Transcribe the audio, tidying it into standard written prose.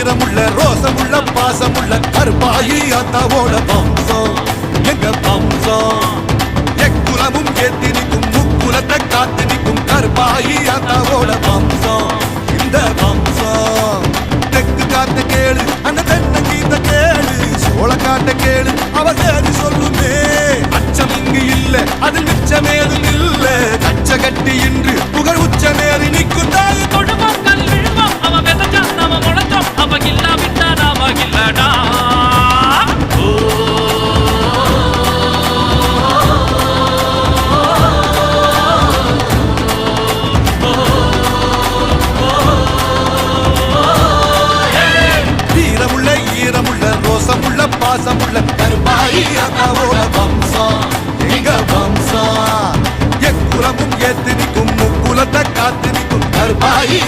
வீரமுள்ள ரோசமுள்ள பாசமுள்ள கருப்பாயி அத்தாவோட வம்சம் எங்க வம்சம். எக்குலமும் ஏத்தி நிற்கும் முக்குலத்தை காத்து நிற்கும் கருப்பாயி அத்தாவோட வம்சம் இந்த வம்சம். தெற்கு காத்த கேளு அந்த தென்னை கீத்த கேளு சோழ காட்ட கேளு அவ சேரி சொல்லுமே. அச்சம் இங்கு இல்ல அதில் மிச்சமேதும் இல்ல கச்ச கட்டி இன்று புகழ் உச்சமேறி நிற்கும் தாய் கொடுமக்கள் விழுவோம் அவ வெதச்சா நாம முளைச்சோம் அவ இல்லா விட்டா நாம இல்லடா. வீரமுள்ள ஈரமுள்ள ரோசமுள்ள பாசமுள்ள கருப்பாயி அத்தாவோட வம்சம் எங்க வம்சம். எக்குலமும் ஏத்து நிற்கும் முக்குலத்தை காத்து நிற்கும் கருப்பாயி